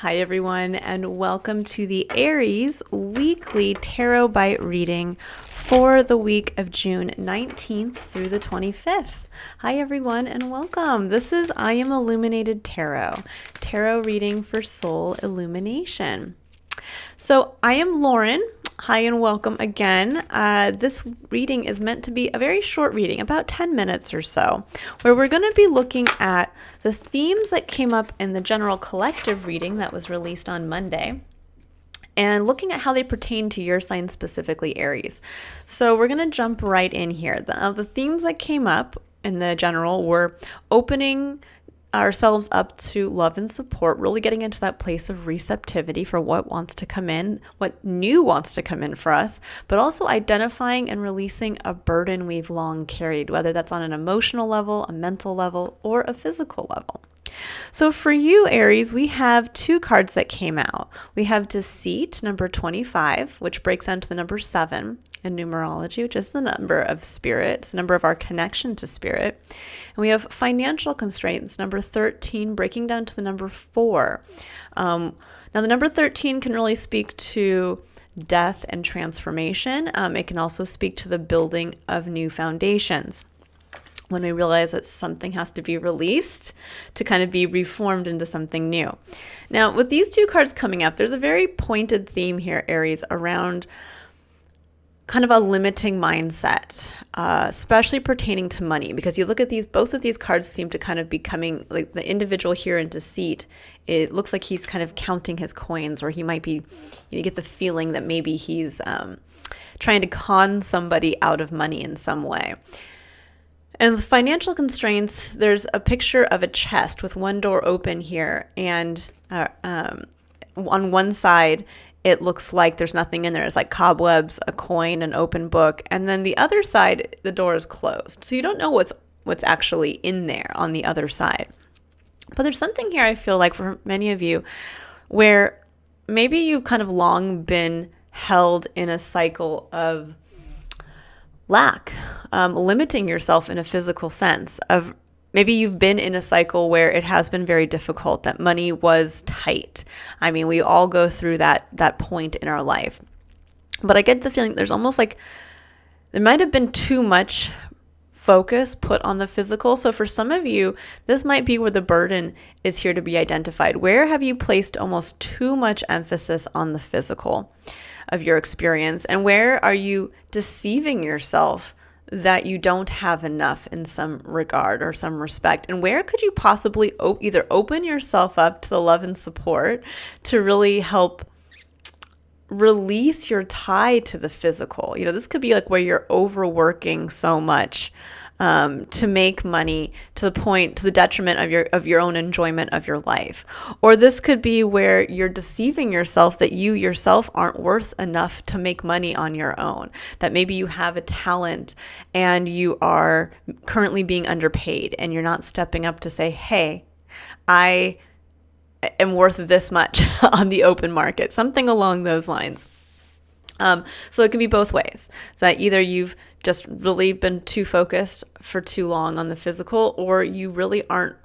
Hi, everyone, and welcome to the Aries Weekly Tarot Bite reading for the week of June 19th through the 25th. Hi, everyone, and welcome. This is I Am Illuminated Tarot reading for soul illumination. So I am Lauren. Hi and welcome again. This reading is meant to be a very short reading, about 10 minutes or so, where we're going to be looking at the themes that came up in the general collective reading that was released on Monday, and looking at how they pertain to your sign, specifically Aries. So we're going to jump right in here. The themes that came up in the general were opening ourselves up to love and support, really getting into that place of receptivity for what wants to come in, what new wants to come in for us, but also identifying and releasing a burden we've long carried, whether that's on an emotional level, a mental level, or a physical level. So for you, Aries, we have two cards that came out. We have Deceit, number 25, which breaks down to the number 7 in numerology, which is the number of spirit. It's the number of our connection to spirit. And we have Financial Constraints, number 13, breaking down to the number 4. Now, the number 13 can really speak to death and transformation. It can also speak to the building of new foundations, when we realize that something has to be released to kind of be reformed into something new. Now, with these two cards coming up, there's a very pointed theme here, Aries, around kind of a limiting mindset, especially pertaining to money, because you look at these, both of these cards seem to kind of be coming, like the individual here in Deceit, it looks like he's kind of counting his coins, or he might be, you get the feeling that maybe he's trying to con somebody out of money in some way. And with Financial Constraints, there's a picture of a chest with one door open here. And on one side, it looks like there's nothing in there. It's like cobwebs, a coin, an open book. And then the other side, the door is closed. So you don't know what's actually in there on the other side. But there's something here, I feel like, for many of you, where maybe you've kind of long been held in a cycle of lack, limiting yourself in a physical sense of maybe you've been in a cycle where it has been very difficult, that money was tight. I mean, we all go through that point in our life. But I get the feeling there's almost like there might have been too much focus put on the physical. So for some of you, this might be where the burden is here to be identified. Where have you placed almost too much emphasis on the physical of your experience, and where are you deceiving yourself that you don't have enough in some regard or some respect? And where could you possibly either open yourself up to the love and support to really help release your tie to the physical? This could be like where you're overworking so much to make money to the detriment of your own enjoyment of your life. Or this could be where you're deceiving yourself that you yourself aren't worth enough to make money on your own, that maybe you have a talent and you are currently being underpaid and you're not stepping up to say, hey, I am worth this much on the open market, something along those lines. So it can be both ways. So that either you've just really been too focused for too long on the physical, or you really aren't,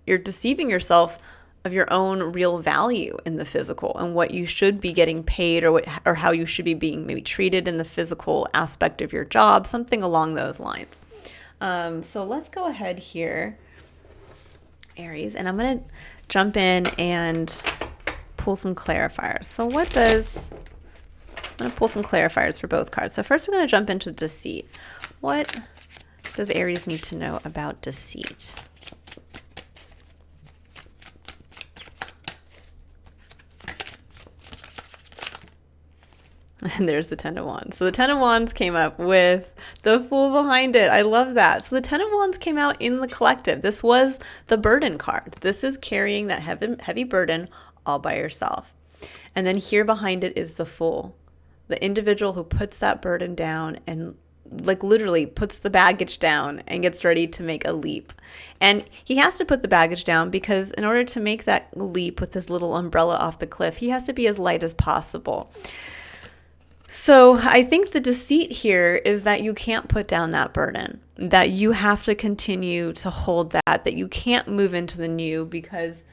you're deceiving yourself of your own real value in the physical and what you should be getting paid, or how you should be being maybe treated in the physical aspect of your job, something along those lines. So let's go ahead here, Aries, and I'm going to jump in and pull some clarifiers. So I'm going to pull some clarifiers for both cards. So first we're going to jump into Deceit. What does Aries need to know about Deceit? And there's the 10 of Wands. So the 10 of Wands came up with the Fool behind it. I love that. So the 10 of Wands came out in the collective. This was the burden card. This is carrying that heavy burden all by yourself. And then here behind it is the Fool, the individual who puts that burden down and like literally puts the baggage down and gets ready to make a leap. And he has to put the baggage down because in order to make that leap with his little umbrella off the cliff, he has to be as light as possible. So I think the deceit here is that you can't put down that burden, that you have to continue to hold that you can't move into the new because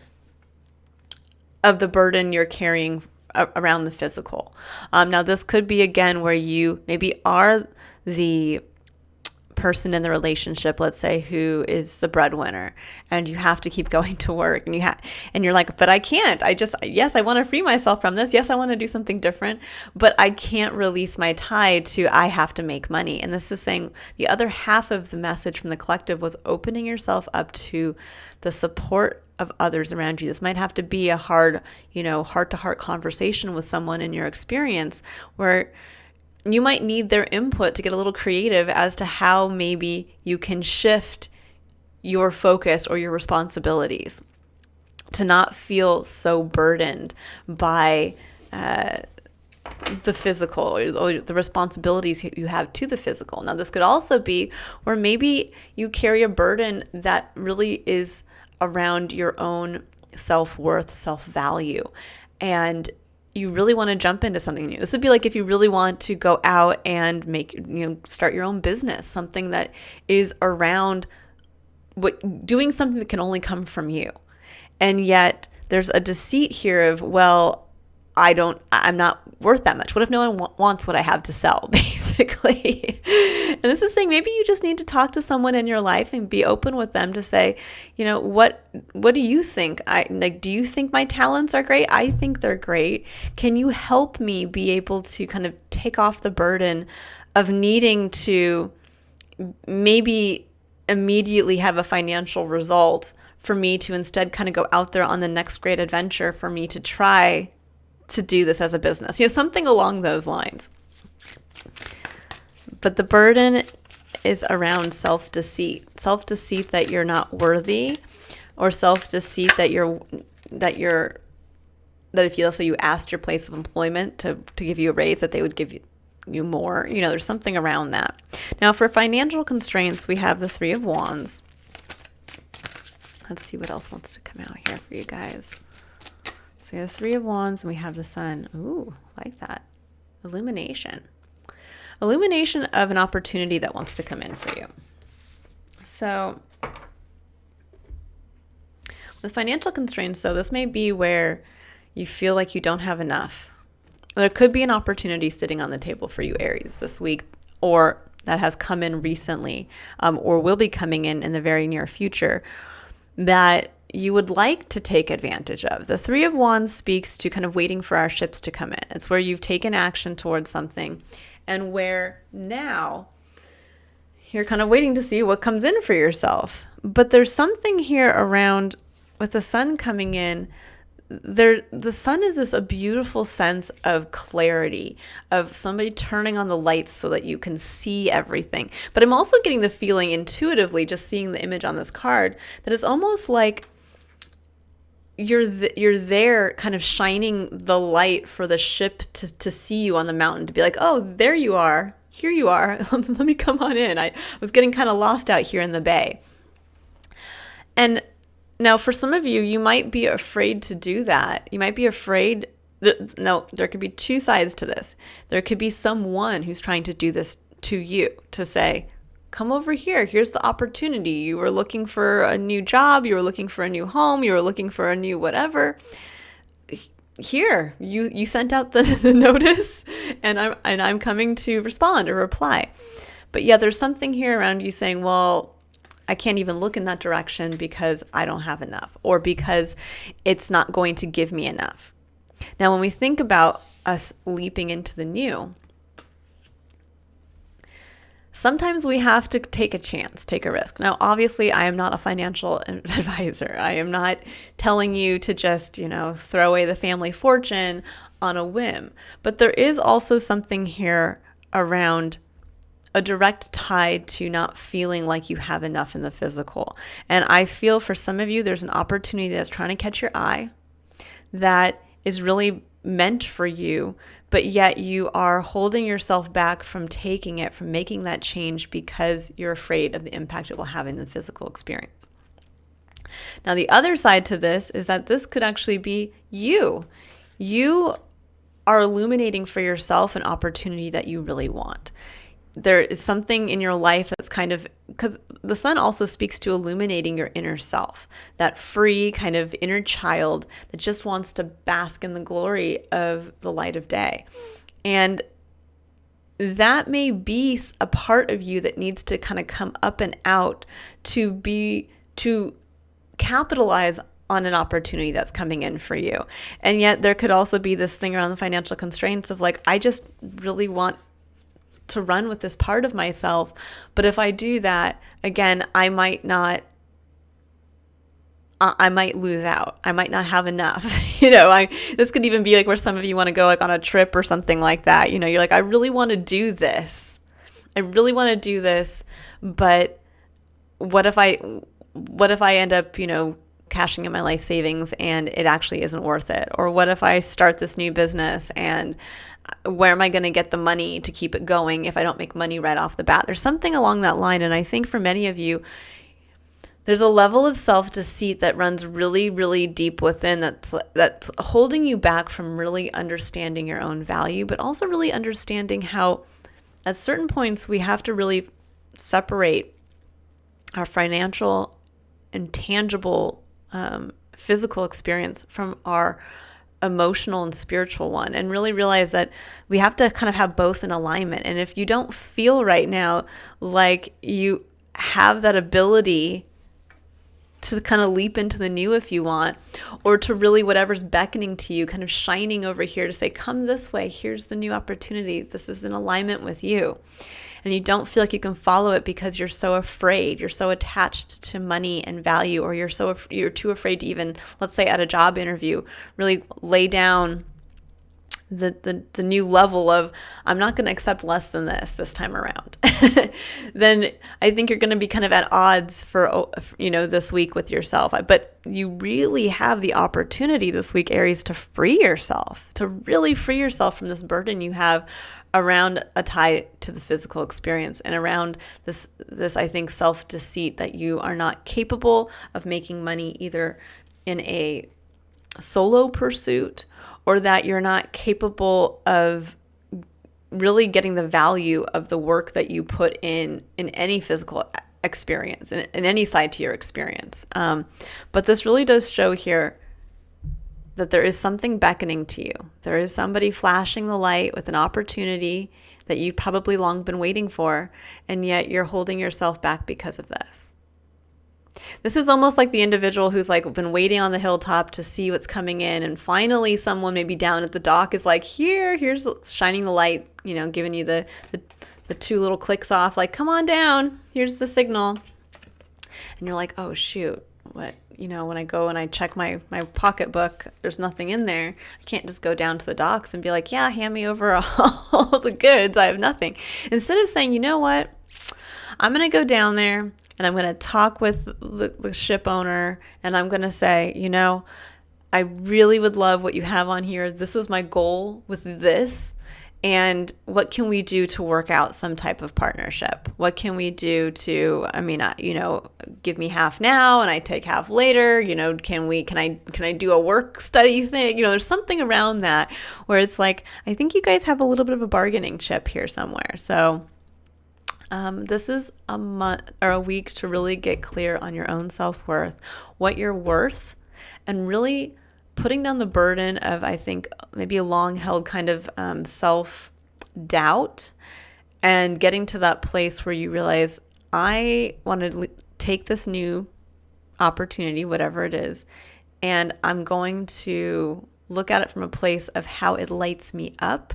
of the burden you're carrying around the physical. Now, this could be, again, where you maybe are the person in the relationship, let's say, who is the breadwinner, and you have to keep going to work, and you're like, but I can't. Yes, I want to free myself from this. Yes, I want to do something different, but I can't release my tie to I have to make money. And this is saying the other half of the message from the collective was opening yourself up to the support of others around you. This might have to be a hard, heart-to-heart conversation with someone in your experience where you might need their input to get a little creative as to how maybe you can shift your focus or your responsibilities to not feel so burdened by the physical or the responsibilities you have to the physical. Now, this could also be where maybe you carry a burden that really is around your own self-worth, self-value, and you really want to jump into something new. This would be like if you really want to go out and start your own business, something that is around doing something that can only come from you. And yet there's a deceit here of, well, I'm not worth that much. What if no one wants what I have to sell, basically? And this is saying maybe you just need to talk to someone in your life and be open with them to say, what do you think? Do you think my talents are great? I think they're great. Can you help me be able to kind of take off the burden of needing to maybe immediately have a financial result for me to instead kind of go out there on the next great adventure for me to try to do this as a business, something along those lines. But the burden is around self-deceit that you're not worthy, or self-deceit that if let's say you asked your place of employment to give you a raise, that they would give you more. There's something around that. Now, for financial constraints, we have the Three of Wands. Let's see what else wants to come out here for you guys. So we have the Three of Wands and we have the Sun. Ooh, like that. Illumination. Illumination of an opportunity that wants to come in for you. So with financial constraints, so this may be where you feel like you don't have enough. There could be an opportunity sitting on the table for you, Aries, this week, or that has come in recently, or will be coming in the very near future, that you would like to take advantage of. The Three of Wands speaks to kind of waiting for our ships to come in. It's where you've taken action towards something and where now you're kind of waiting to see what comes in for yourself. But there's something here around with the Sun coming in. The Sun is a beautiful sense of clarity, of somebody turning on the lights so that you can see everything. But I'm also getting the feeling intuitively, just seeing the image on this card, that it's almost like you're there kind of shining the light for the ship to see you on the mountain, to be like, oh, there you are. Here you are. Let me come on in. I was getting kind of lost out here in the bay. And now, for some of you, you might be afraid to do that. You might be afraid. No, there could be two sides to this. There could be someone who's trying to do this to you, to say, come over here. Here's the opportunity. You were looking for a new job. You were looking for a new home. You were looking for a new whatever. Here, you sent out the notice, and I'm coming to respond or reply. But yeah, there's something here around you saying, well, I can't even look in that direction because I don't have enough, or because it's not going to give me enough. Now, when we think about us leaping into the new, sometimes we have to take a chance, take a risk. Now, obviously, I am not a financial advisor. I am not telling you to just, throw away the family fortune on a whim. But there is also something here around a direct tie to not feeling like you have enough in the physical. And I feel for some of you, there's an opportunity that's trying to catch your eye that is really meant for you, but yet you are holding yourself back from taking it, from making that change, because you're afraid of the impact it will have in the physical experience. Now, the other side to this is that this could actually be you. You are illuminating for yourself an opportunity that you really want. there is something in your life that's kind of, because the sun also speaks to illuminating your inner self, that free kind of inner child that just wants to bask in the glory of the light of day. And that may be a part of you that needs to kind of come up and out to capitalize on an opportunity that's coming in for you. And yet there could also be this thing around the financial constraints of like, I just really want to run with this part of myself. But if I do that, again, I might lose out. I might not have enough. This could even be like where some of you want to go like on a trip or something like that. You're like, I really want to do this. But what if I end up, cashing in my life savings and it actually isn't worth it? Or what if I start this new business and where am I going to get the money to keep it going if I don't make money right off the bat? There's something along that line. And I think for many of you, there's a level of self-deceit that runs really, really deep within that's holding you back from really understanding your own value, but also really understanding how at certain points we have to really separate our financial and tangible physical experience from our emotional and spiritual one, and really realize that we have to kind of have both in alignment. And if you don't feel right now like you have that ability to kind of leap into the new if you want, or to really whatever's beckoning to you, kind of shining over here to say, come this way, here's the new opportunity, this is in alignment with you. And you don't feel like you can follow it because you're so afraid, you're so attached to money and value, or you're too afraid to even, let's say at a job interview, really lay down the new level of, I'm not going to accept less than this time around. Then I think you're going to be kind of at odds for this week with yourself. But you really have the opportunity this week, Aries, to free yourself, to really free yourself from this burden you have around a tie to the physical experience, and around this I think self-deceit that you are not capable of making money either in a solo pursuit, or that you're not capable of really getting the value of the work that you put in any physical experience, in any side to your experience. But this really does show here that there is something beckoning to you. There is somebody flashing the light with an opportunity that you've probably long been waiting for, and yet you're holding yourself back because of this. This is almost like the individual who's like been waiting on the hilltop to see what's coming in, and finally someone maybe down at the dock is like, here's shining the light, giving you the two little clicks off, like, come on down, here's the signal. And you're like, oh shoot, what? When I go and I check my pocketbook, there's nothing in there. I can't just go down to the docks and be like, yeah, hand me over all the goods. I have nothing. Instead of saying, you know what, I'm going to go down there and I'm going to talk with the ship owner, and I'm going to say, I really would love what you have on here. This was my goal with this. And what can we do to work out some type of partnership? What can we do to, give me half now and I take half later? Can I do a work study thing? There's something around that where it's like, I think you guys have a little bit of a bargaining chip here somewhere. So this is a month or a week to really get clear on your own self-worth, what you're worth, and really putting down the burden of, I think, maybe a long-held kind of self-doubt, and getting to that place where you realize, I want to take this new opportunity, whatever it is, and I'm going to look at it from a place of how it lights me up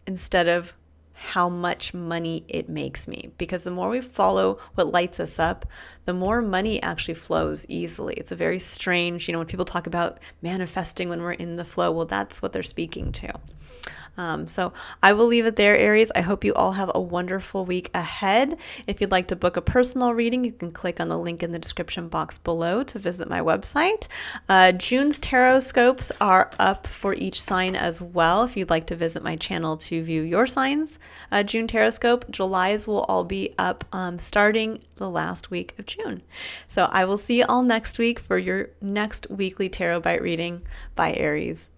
instead of how much money it makes me. Because the more we follow what lights us up, the more money actually flows easily. It's a very strange, when people talk about manifesting when we're in the flow, well, that's what they're speaking to. So I will leave it there, Aries. I hope you all have a wonderful week ahead. If you'd like to book a personal reading, you can click on the link in the description box below to visit my website. June's tarot scopes are up for each sign as well. If you'd like to visit my channel to view your signs, June tarot scope. July's will all be up starting the last week of June. So I will see you all next week for your next weekly tarot bite reading by Aries.